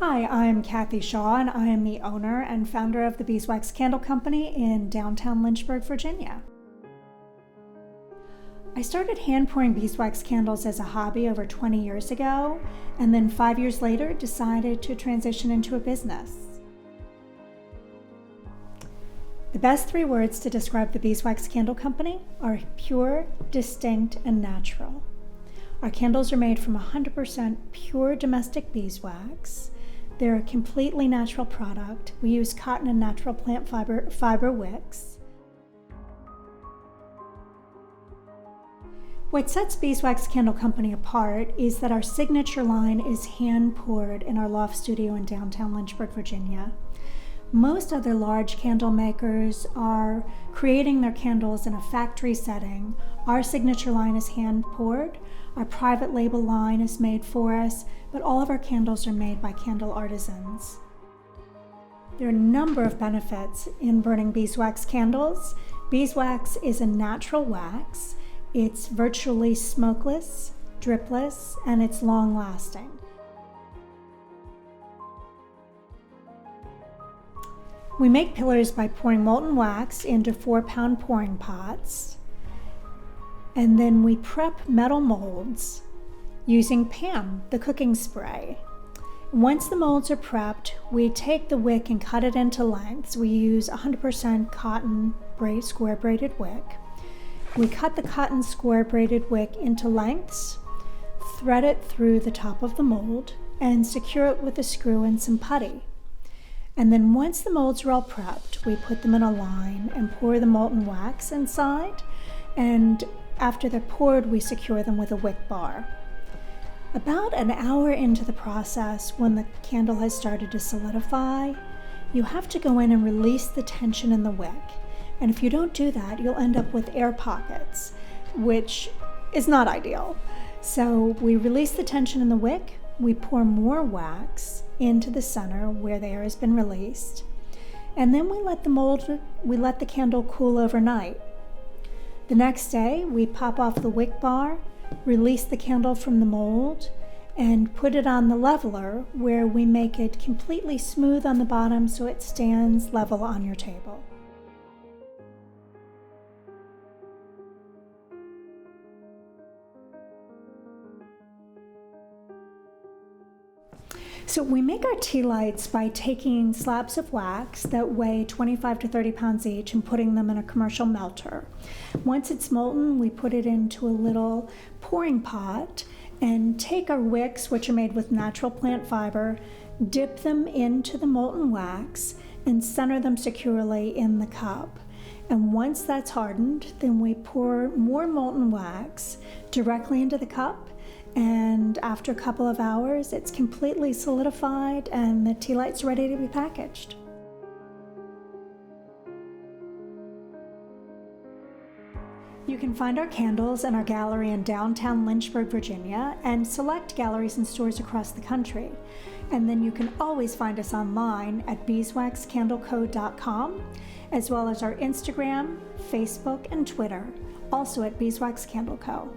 Hi, I'm Kathy Shaw, and I am the owner and founder of the Beeswax Candle Company in downtown Lynchburg, Virginia. I started hand-pouring beeswax candles as a hobby over 20 years ago, and then 5 years later decided to transition into a business. The best 3 words to describe the Beeswax Candle Company are pure, distinct, and natural. Our candles are made from 100% pure domestic beeswax. They're a completely natural product. We use cotton and natural plant fiber wicks. What sets Beeswax Candle Company apart is that our signature line is hand-poured in our loft studio in downtown Lynchburg, Virginia. Most other large candle makers are creating their candles in a factory setting. Our signature line is hand-poured. Our private label line is made for us, but all of our candles are made by candle artisans. There are a number of benefits in burning beeswax candles. Beeswax is a natural wax. It's virtually smokeless, dripless, and it's long-lasting. We make pillars by pouring molten wax into 4-pound pouring pots, and then we prep metal molds using PAM, the cooking spray. Once the molds are prepped, we take the wick and cut it into lengths. We use 100% cotton square braided wick. We cut the cotton square braided wick into lengths, thread it through the top of the mold, and secure it with a screw and some putty. And then once the molds are all prepped, we put them in a line and pour the molten wax inside. And after they're poured, we secure them with a wick bar. About an hour into the process, when the candle has started to solidify, you have to go in and release the tension in the wick. And if you don't do that, you'll end up with air pockets, which is not ideal. So we release the tension in the wick, we pour more wax into the center where the air has been released, and then we let the candle cool overnight. The next day, we pop off the wick bar, release the candle from the mold, and put it on the leveler where we make it completely smooth on the bottom so it stands level on your table. So we make our tea lights by taking slabs of wax that weigh 25 to 30 pounds each and putting them in a commercial melter. Once it's molten, we put it into a little pouring pot and take our wicks, which are made with natural plant fiber, dip them into the molten wax, and center them securely in the cup. And once that's hardened, then we pour more molten wax directly into the cup. And after a couple of hours, it's completely solidified and the tea light's ready to be packaged. You can find our candles in our gallery in downtown Lynchburg, Virginia, and select galleries and stores across the country. And then you can always find us online at beeswaxcandleco.com, as well as our Instagram, Facebook, and Twitter, also at Beeswax Candle Co.